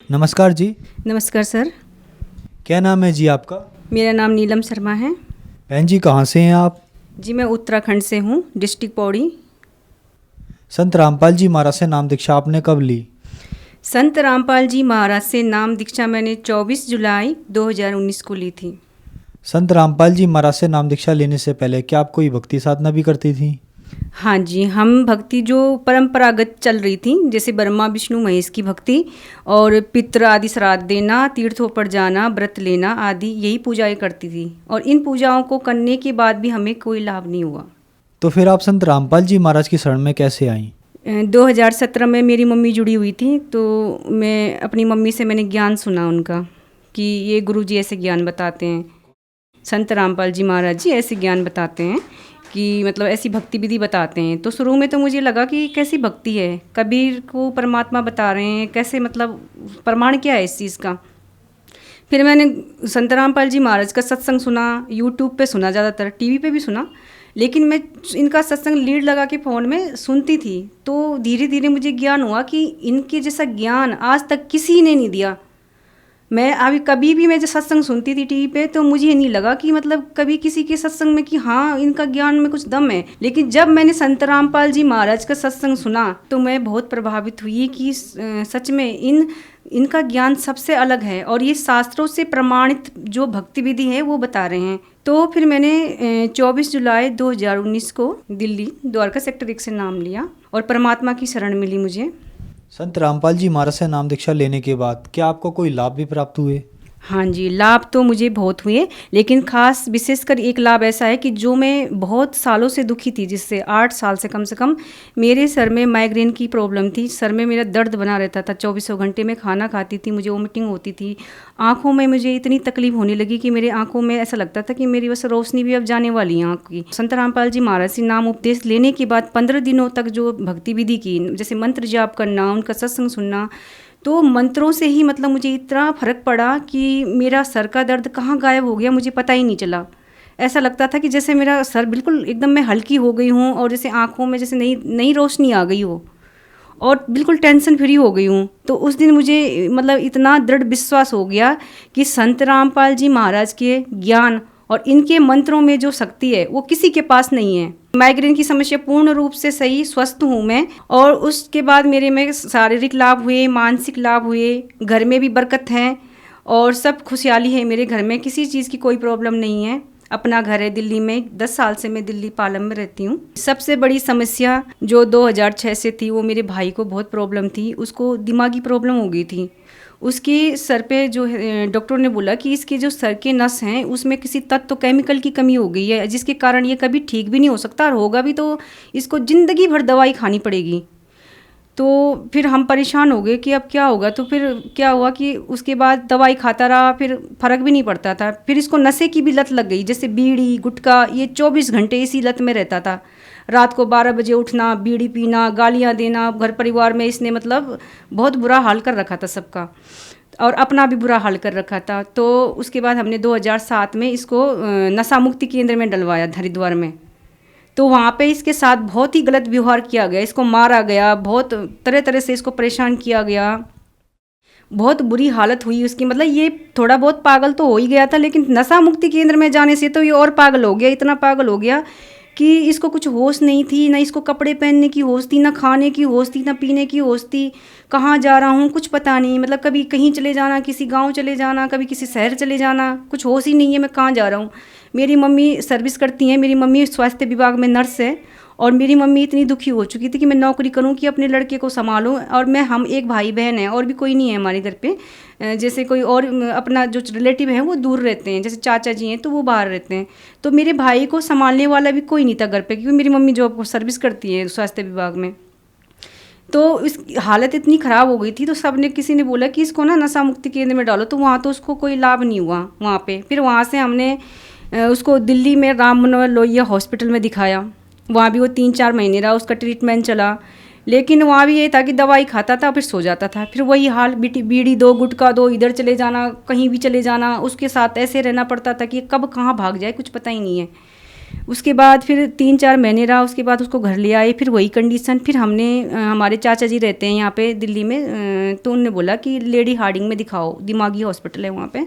नमस्कार जी। नमस्कार सर। क्या नाम है जी आपका? मेरा नाम नीलम शर्मा है। बहन जी कहाँ से हैं आप? जी मैं उत्तराखंड से हूँ, डिस्ट्रिक्ट पौड़ी। संत रामपाल जी महाराज से नाम दीक्षा आपने कब ली? संत रामपाल जी महाराज से नाम दीक्षा मैंने 24 जुलाई 2019 को ली थी। संत रामपाल जी महाराज से नाम दीक्षा लेने से पहले क्या आप कोई भक्ति साधना भी करती थी? हाँ जी, हम भक्ति जो परंपरागत चल रही थी, जैसे ब्रह्मा विष्णु महेश की भक्ति और पितृ आदि श्राद्ध देना, तीर्थों पर जाना, व्रत लेना आदि यही पूजाएं करती थी। और इन पूजाओं को करने के बाद भी हमें कोई लाभ नहीं हुआ। तो फिर आप संत रामपाल जी महाराज की शरण में कैसे आईं? 2017 में मेरी मम्मी जुड़ी हुई थी, तो मैं अपनी मम्मी से मैंने ज्ञान सुना उनका कि ये गुरुजी ऐसे ज्ञान बताते हैं, संत रामपाल जी महाराज जी ऐसे ज्ञान बताते हैं कि मतलब ऐसी भक्ति विधि बताते हैं। तो शुरू में तो मुझे लगा कि कैसी भक्ति है, कबीर को परमात्मा बता रहे हैं, कैसे मतलब प्रमाण क्या है इस चीज़ का। फिर मैंने संत रामपाल जी महाराज का सत्संग सुना, यूट्यूब पे सुना, ज़्यादातर टीवी पे भी सुना, लेकिन मैं इनका सत्संग लीड लगा के फ़ोन में सुनती थी। तो धीरे धीरे मुझे ज्ञान हुआ कि इनके जैसा ज्ञान आज तक किसी ने नहीं दिया। मैं अभी कभी भी मैं जब सत्संग सुनती थी टीवी पे तो मुझे नहीं लगा कि मतलब कभी किसी के सत्संग में कि हाँ इनका ज्ञान में कुछ दम है। लेकिन जब मैंने संत रामपाल जी महाराज का सत्संग सुना तो मैं बहुत प्रभावित हुई कि सच में इनका ज्ञान सबसे अलग है और ये शास्त्रों से प्रमाणित जो भक्ति विधि है वो बता रहे हैं। तो फिर मैंने 24 जुलाई 2019 को दिल्ली द्वारका सेक्टर 1 से नाम लिया और परमात्मा की शरण मिली मुझे। संत रामपाल जी महाराज से नाम दीक्षा लेने के बाद क्या आपको कोई लाभ भी प्राप्त हुए? हाँ जी, लाभ तो मुझे बहुत हुए, लेकिन ख़ास विशेषकर एक लाभ ऐसा है कि जो मैं बहुत सालों से दुखी थी, जिससे 8 साल से कम मेरे सर में माइग्रेन की प्रॉब्लम थी। सर में मेरा दर्द बना रहता था, चौबीसों घंटे में खाना खाती थी, मुझे वोमिटिंग होती थी। आँखों में मुझे इतनी तकलीफ होने लगी कि मेरे आँखों में ऐसा लगता था कि मेरी बस रोशनी भी अब जाने वाली है आँख की। संत रामपाल जी महाराज से नाम उपदेश लेने के बाद 15 दिनों तक जो भक्ति विधि की, जैसे मंत्र जाप करना, उनका सत्संग सुनना, तो मंत्रों से ही मतलब मुझे इतना फ़र्क पड़ा कि मेरा सर का दर्द कहाँ गायब हो गया मुझे पता ही नहीं चला। ऐसा लगता था कि जैसे मेरा सर बिल्कुल एकदम मैं हल्की हो गई हूँ और जैसे आँखों में जैसे नई नई रोशनी आ गई हो और बिल्कुल टेंशन फ्री हो गई हूँ। तो उस दिन मुझे मतलब इतना दृढ़ विश्वास हो गया कि संत रामपाल जी महाराज के ज्ञान और इनके मंत्रों में जो शक्ति है वो किसी के पास नहीं है। माइग्रेन की समस्या पूर्ण रूप से सही स्वस्थ हूँ मैं, और उसके बाद मेरे में शारीरिक लाभ हुए, मानसिक लाभ हुए, घर में भी बरकत है और सब खुशहाली है मेरे घर में, किसी चीज़ की कोई प्रॉब्लम नहीं है। अपना घर है दिल्ली में, 10 साल से मैं दिल्ली पालम में रहती हूँ। सबसे बड़ी समस्या जो 2006 से थी वो मेरे भाई को बहुत प्रॉब्लम थी, उसको दिमागी प्रॉब्लम हो गई थी। उसके सर पे जो है डॉक्टर ने बोला कि इसके जो सर के नस हैं उसमें किसी तत्व केमिकल की कमी हो गई है, जिसके कारण ये कभी ठीक भी नहीं हो सकता, और होगा भी तो इसको ज़िंदगी भर दवाई खानी पड़ेगी। तो फिर हम परेशान हो गए कि अब क्या होगा। तो फिर क्या हुआ कि उसके बाद दवाई खाता रहा, फिर फ़र्क भी नहीं पड़ता था। फिर इसको नशे की भी लत लग गई, जैसे बीड़ी गुटखा, ये 24 घंटे इसी लत में रहता था। रात को 12 बजे उठना, बीड़ी पीना, गालियाँ देना, घर परिवार में इसने मतलब बहुत बुरा हाल कर रखा था सबका, और अपना भी बुरा हाल कर रखा था। तो उसके बाद हमने 2007 में इसको नशा मुक्ति केंद्र में डलवाया हरिद्वार में। तो वहाँ पे इसके साथ बहुत ही गलत व्यवहार किया गया, इसको मारा गया, बहुत तरह तरह से इसको परेशान किया गया, बहुत बुरी हालत हुई उसकी। मतलब ये थोड़ा बहुत पागल तो हो ही गया था, लेकिन नशा मुक्ति केंद्र में जाने से तो ये और पागल हो गया, इतना पागल हो गया कि इसको कुछ होश नहीं थी, ना इसको कपड़े पहनने की होश थी, ना खाने की होश थी, ना पीने की होश थी। कहाँ जा रहा हूँ कुछ पता नहीं, मतलब कभी कहीं चले जाना, किसी गांव चले जाना, कभी किसी शहर चले जाना, कुछ होश ही नहीं है मैं कहाँ जा रहा हूँ। मेरी मम्मी सर्विस करती हैं, मेरी मम्मी स्वास्थ्य विभाग में नर्स है, और मेरी मम्मी इतनी दुखी हो चुकी थी कि मैं नौकरी करूं कि अपने लड़के को संभालूं, और हम एक भाई बहन हैं और भी कोई नहीं है हमारे घर पे। जैसे कोई और अपना जो रिलेटिव हैं वो दूर रहते हैं, जैसे चाचा जी हैं तो वो बाहर रहते हैं। तो मेरे भाई को संभालने वाला भी कोई नहीं था घर पे, क्योंकि मेरी मम्मी जॉब सर्विस करती है स्वास्थ्य विभाग में। तो इस हालत इतनी ख़राब हो गई थी, तो किसी ने बोला कि इसको ना नशा मुक्ति केंद्र में डालो, तो वहाँ तो उसको कोई लाभ नहीं हुआ वहाँ पे। फिर वहाँ से हमने उसको दिल्ली में राम मनोहर लोहिया हॉस्पिटल में दिखाया। वहाँ भी वो 3-4 महीने रहा, उसका ट्रीटमेंट चला, लेकिन वहाँ भी ये था कि दवाई खाता था फिर सो जाता था। फिर वही हाल, बीड़ी दो, गुटखा दो, इधर चले जाना, कहीं भी चले जाना, उसके साथ ऐसे रहना पड़ता था कि कब कहाँ भाग जाए कुछ पता ही नहीं है। उसके बाद फिर 3-4 महीने रहा, उसके बाद उसको घर ले आए, फिर वही कंडीशन। फिर हमने हमारे चाचा जी रहते हैं यहाँ पे दिल्ली में, तो उन्होंने बोला कि लेडी हार्डिंग में दिखाओ, दिमागी हॉस्पिटल है वहाँ पे,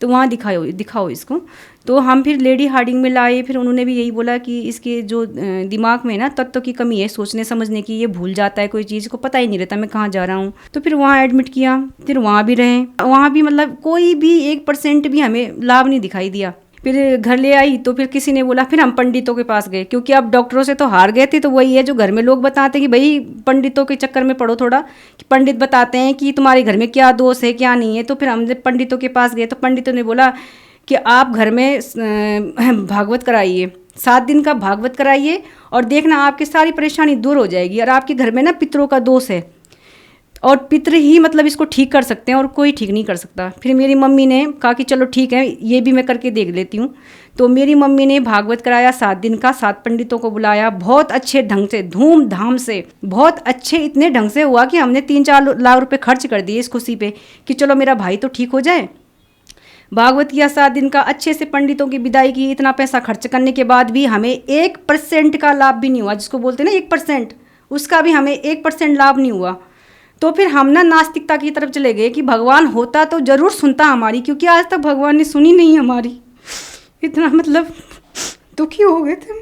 तो वहाँ दिखाओ इसको। तो हम फिर लेडी हार्डिंग में लाए, फिर उन्होंने भी यही बोला कि इसके जो दिमाग में ना तत्व की कमी है, सोचने समझने की, ये भूल जाता है कोई चीज़ को, पता ही नहीं रहता मैं कहाँ जा रहा हूँ। तो फिर वहाँ एडमिट किया, फिर वहाँ भी रहे, वहाँ भी मतलब कोई भी 1% भी हमें लाभ नहीं दिखाई दिया। फिर घर ले आई तो फिर किसी ने बोला, फिर हम पंडितों के पास गए, क्योंकि अब डॉक्टरों से तो हार गए थे। तो वही है जो घर में लोग बताते हैं कि भाई पंडितों के चक्कर में पड़ो थोड़ा, कि पंडित बताते हैं कि तुम्हारे घर में क्या दोष है क्या नहीं है। तो फिर हम जब पंडितों के पास गए तो पंडितों ने बोला कि आप घर में भागवत कराइए, 7 दिन का भागवत कराइए और देखना आपकी सारी परेशानी दूर हो जाएगी। और आपके घर में ना पितरों का दोष है और पितर ही मतलब इसको ठीक कर सकते हैं और कोई ठीक नहीं कर सकता। फिर मेरी मम्मी ने कहा कि चलो ठीक है, ये भी मैं करके देख लेती हूँ। तो मेरी मम्मी ने भागवत कराया 7 दिन का, 7 पंडितों को बुलाया, बहुत अच्छे ढंग से, धूमधाम से, बहुत अच्छे, इतने ढंग से हुआ कि हमने 3-4 लाख रुपए खर्च कर दिए इस खुशी पे कि चलो मेरा भाई तो ठीक हो जाए। भागवत किया 7 दिन का, अच्छे से पंडितों की विदाई की। इतना पैसा खर्च करने के बाद भी हमें 1% का लाभ भी नहीं हुआ, जिसको बोलते हैं ना 1%, उसका भी हमें 1% लाभ नहीं हुआ। तो फिर हम ना नास्तिकता की तरफ चले गए कि भगवान होता तो ज़रूर सुनता हमारी, क्योंकि आज तक भगवान ने सुनी नहीं हमारी। इतना मतलब दुखी हो गए थे।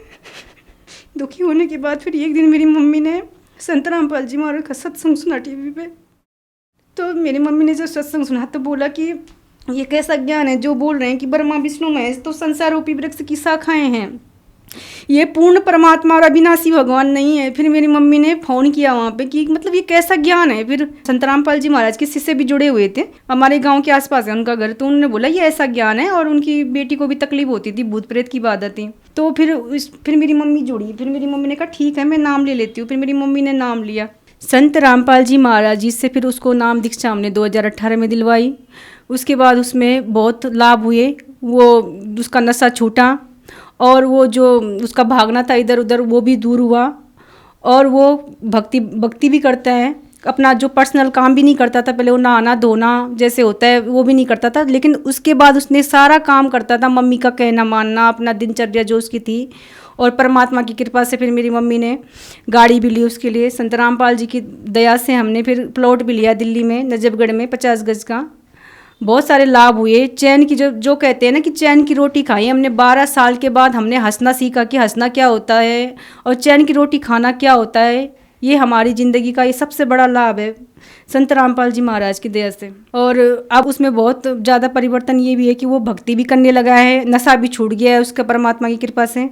दुखी होने के बाद फिर एक दिन मेरी मम्मी ने संत रामपाल जी महाराज का सत्संग सुना टीवी पे। तो मेरी मम्मी ने जब सत्संग सुना तो बोला कि ये कैसा ज्ञान है जो बोल रहे हैं कि ब्रह्मा विष्णु महेश तो संसार रूपी वृक्ष की शाखाएं हैं, ये पूर्ण परमात्मा और अविनाशी भगवान नहीं है। फिर मेरी मम्मी ने फ़ोन किया वहाँ पे कि मतलब ये कैसा ज्ञान है। फिर संत रामपाल जी महाराज के शिष्य भी जुड़े हुए थे, हमारे गांव के आसपास है उनका घर। तो उन्होंने बोला ये ऐसा ज्ञान है, और उनकी बेटी को भी तकलीफ होती थी, भूत प्रेत की बात थी। तो फिर मेरी मम्मी जुड़ी। फिर मेरी मम्मी ने कहा ठीक है मैं नाम ले लेती हूँ। फिर मेरी मम्मी ने नाम लिया संत रामपाल जी महाराज जी से। फिर उसको नाम दीक्षा हमने 2018 में दिलवाई। उसके बाद उसमें बहुत लाभ हुए, वो उसका नशा छूटा और वो जो उसका भागना था इधर उधर वो भी दूर हुआ, और वो भक्ति भी करता है। अपना जो पर्सनल काम भी नहीं करता था पहले, वो नहाना धोना जैसे होता है वो भी नहीं करता था, लेकिन उसके बाद उसने सारा काम करता था, मम्मी का कहना मानना, अपना दिनचर्या जो उसकी थी। और परमात्मा की कृपा से फिर मेरी मम्मी ने गाड़ी भी ली उसके लिए। संत रामपाल जी की दया से हमने फिर प्लॉट भी लिया दिल्ली में, नजफगढ़ में 50 गज का। बहुत सारे लाभ हुए। चैन की जो कहते हैं ना कि चैन की रोटी खाई हमने। 12 साल के बाद हमने हंसना सीखा कि हंसना क्या होता है और चैन की रोटी खाना क्या होता है। ये हमारी ज़िंदगी का ये सबसे बड़ा लाभ है संत रामपाल जी महाराज की दया से। और अब उसमें बहुत ज़्यादा परिवर्तन ये भी है कि वो भक्ति भी करने लगा है, नशा भी छूट गया है उसका परमात्मा की कृपा से,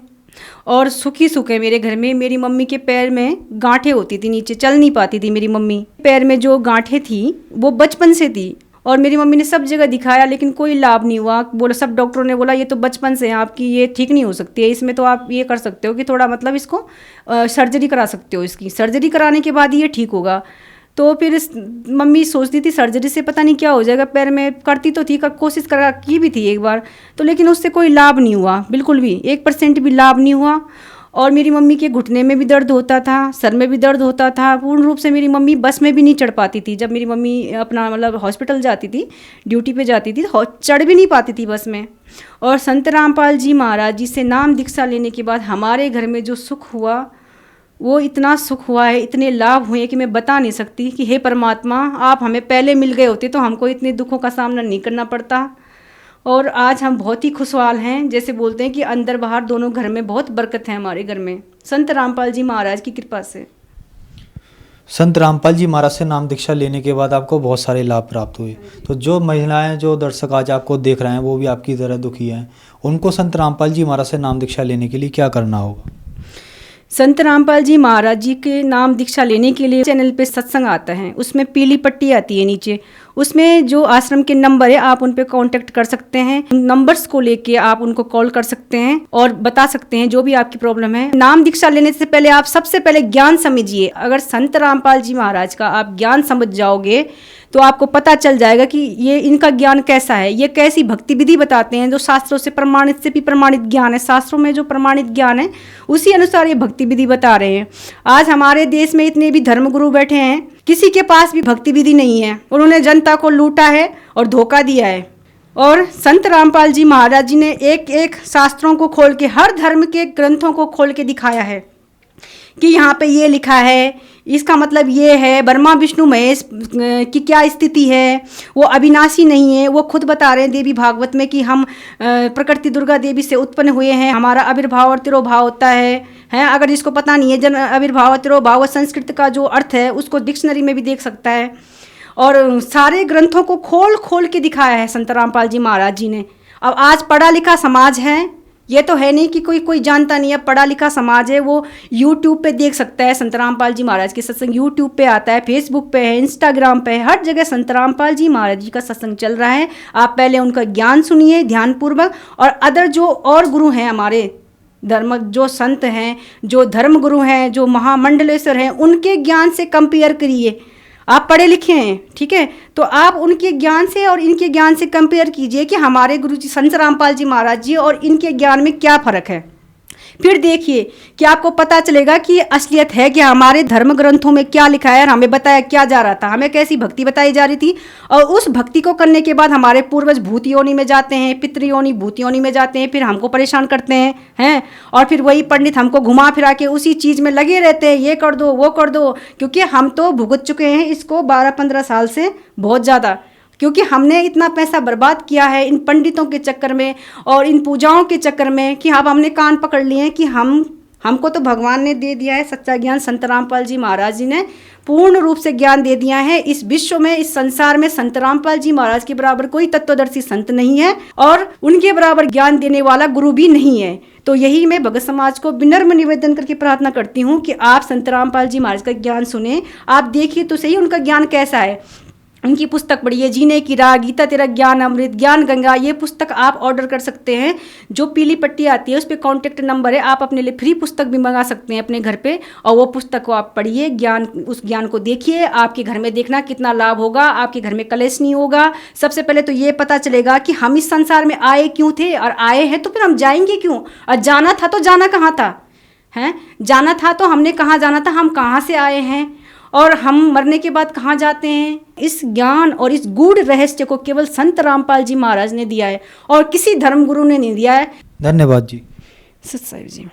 और सुखी सुख है मेरे घर में। मेरी मम्मी के पैर में गांठें होती थी, नीचे चल नहीं पाती थी मेरी मम्मी। पैर में जो गांठें थी वो बचपन से थी, और मेरी मम्मी ने सब जगह दिखाया लेकिन कोई लाभ नहीं हुआ। बोला, सब डॉक्टरों ने बोला ये तो बचपन से है आपकी, ये ठीक नहीं हो सकती है, इसमें तो आप ये कर सकते हो कि थोड़ा मतलब इसको सर्जरी करा सकते हो, इसकी सर्जरी कराने के बाद ये ठीक होगा। तो फिर मम्मी सोचती थी सर्जरी से पता नहीं क्या हो जाएगा पैर में। करती तो थी, कोशिश करा की भी थी एक बार तो, लेकिन उससे कोई लाभ नहीं हुआ, बिल्कुल भी 1% भी लाभ नहीं हुआ। और मेरी मम्मी के घुटने में भी दर्द होता था, सर में भी दर्द होता था। पूर्ण रूप से मेरी मम्मी बस में भी नहीं चढ़ पाती थी। जब मेरी मम्मी अपना मतलब हॉस्पिटल जाती थी, ड्यूटी पे जाती थी, चढ़ भी नहीं पाती थी बस में। और संत रामपाल जी महाराज जी से नाम दीक्षा लेने के बाद हमारे घर में जो सुख हुआ, वो इतना सुख हुआ है, इतने लाभ हुए कि मैं बता नहीं सकती कि हे परमात्मा, आप हमें पहले मिल गए होते तो हमको इतने दुखों का सामना नहीं करना पड़ता। और आज हम बहुत ही खुशहाल हैं। जैसे बोलते हैं कि अंदर बाहर दोनों घर में बहुत बरकत है हमारे घर में, संत रामपाल जी महाराज की कृपा से। संत रामपाल जी महाराज से नाम दीक्षा लेने के बाद आपको बहुत सारे लाभ प्राप्त हुए। तो जो महिलाएं, जो दर्शक आज आपको देख रहे हैं, वो भी आपकी तरह दुखी हैं, उनको संत रामपाल जी महाराज से नाम दीक्षा लेने के लिए क्या करना होगा? संत रामपाल जी महाराज जी के नाम दीक्षा लेने के लिए चैनल पे सत्संग आता है, उसमें पीली पट्टी आती है नीचे, उसमें जो आश्रम के नंबर है आप उन पे कांटेक्ट कर सकते हैं। उन नंबर्स को लेके आप उनको कॉल कर सकते हैं और बता सकते हैं जो भी आपकी प्रॉब्लम है। नाम दीक्षा लेने से पहले आप सबसे पहले ज्ञान समझिए। अगर संत रामपाल जी महाराज का आप ज्ञान समझ जाओगे तो आपको पता चल जाएगा कि ये इनका ज्ञान कैसा है, ये कैसी भक्ति विधि बताते हैं जो शास्त्रों से प्रमाणित से भी प्रमाणित ज्ञान है। शास्त्रों में जो प्रमाणित ज्ञान है उसी अनुसार ये भक्ति विधि बता रहे हैं। आज हमारे देश में इतने भी धर्मगुरु बैठे हैं, किसी के पास भी भक्ति विधि नहीं है। उन्होंने जनता को लूटा है और धोखा दिया है। और संत रामपाल जी महाराज जी ने एक एक शास्त्रों को खोल के, हर धर्म के ग्रंथों को खोल के दिखाया है कि यहाँ पे ये लिखा है, इसका मतलब ये है, ब्रह्मा विष्णु महेश की क्या स्थिति है, वो अविनाशी नहीं है। वो खुद बता रहे हैं देवी भागवत में कि हम प्रकृति दुर्गा देवी से उत्पन्न हुए हैं, हमारा आविर्भाव और तिरोभाव होता है। अगर जिसको पता नहीं है, जन आविर्भाव और तिरोभाव संस्कृत का जो अर्थ है उसको डिक्शनरी में भी देख सकता है। और सारे ग्रंथों को खोल खोल के दिखाया है संत रामपाल जी महाराज जी ने। अब आज पढ़ा लिखा समाज है, ये तो है नहीं कि कोई जानता नहीं है, पढ़ा लिखा समाज है, वो यूट्यूब पे देख सकता है संत रामपाल जी महाराज के सत्संग। यूट्यूब पे आता है, फेसबुक पे है, इंस्टाग्राम पे है, हर जगह संत रामपाल जी महाराज जी का सत्संग चल रहा है। आप पहले उनका ज्ञान सुनिए ध्यानपूर्वक, और अदर जो और गुरु हैं हमारे धर्म, जो संत हैं, जो धर्म गुरु हैं, जो महामंडलेश्वर हैं, उनके ज्ञान से कंपेयर करिए। आप पढ़े लिखे हैं, ठीक है, तो आप उनके ज्ञान से और इनके ज्ञान से कंपेयर कीजिए कि हमारे गुरु जी संत रामपाल जी महाराज जी और इनके ज्ञान में क्या फ़र्क है। फिर देखिए कि आपको पता चलेगा कि असलियत है कि हमारे धर्म ग्रंथों में क्या लिखा है और हमें बताया क्या जा रहा था, हमें कैसी भक्ति बताई जा रही थी। और उस भक्ति को करने के बाद हमारे पूर्वज भूत योनि में जाते हैं, पितृयोनि भूत योनि में जाते हैं, फिर हमको परेशान करते हैं और फिर वही पंडित हमको घुमा फिरा के उसी चीज़ में लगे रहते हैं, ये कर दो वो कर दो, क्योंकि हम तो भुगत चुके हैं इसको 12-15 साल से बहुत ज़्यादा, क्योंकि हमने इतना पैसा बर्बाद किया है इन पंडितों के चक्कर में और इन पूजाओं के चक्कर में कि अब हमने कान पकड़ लिए हैं कि हमको तो भगवान ने दे दिया है सच्चा ज्ञान। संत रामपाल जी महाराज जी ने पूर्ण रूप से ज्ञान दे दिया है। इस विश्व में, इस संसार में संत रामपाल जी महाराज के बराबर कोई तत्वदर्शी संत नहीं है और उनके बराबर ज्ञान देने वाला गुरु भी नहीं है। तो यही मैं भगत समाज को विनम्र निवेदन करके प्रार्थना करती हूँ कि आप संत रामपाल जी महाराज का ज्ञान सुने, आप देखिए तो सही उनका ज्ञान कैसा है। उनकी पुस्तक पढ़िए, जीने की राह, गीता तेरा ज्ञान अमृत, ज्ञान गंगा, ये पुस्तक आप ऑर्डर कर सकते हैं। जो पीली पट्टी आती है उस पर कॉन्टेक्ट नंबर है, आप अपने लिए फ्री पुस्तक भी मंगा सकते हैं अपने घर पे, और वो पुस्तक को आप पढ़िए, उस ज्ञान को देखिए। आपके घर में देखना कितना लाभ होगा, आपके घर में कलेश नहीं होगा। सबसे पहले तो ये पता चलेगा कि हम इस संसार में आए क्यों थे, और आए हैं तो फिर हम जाएंगे क्यों, और जाना था तो जाना कहाँ था, जाना था तो हमने कहाँ जाना था, हम कहाँ से आए हैं और हम मरने के बाद कहाँ जाते हैं। इस ज्ञान और इस गूढ़ रहस्य को केवल संत रामपाल जी महाराज ने दिया है और किसी धर्मगुरु ने नहीं दिया है। धन्यवाद जी। सत्साई जी।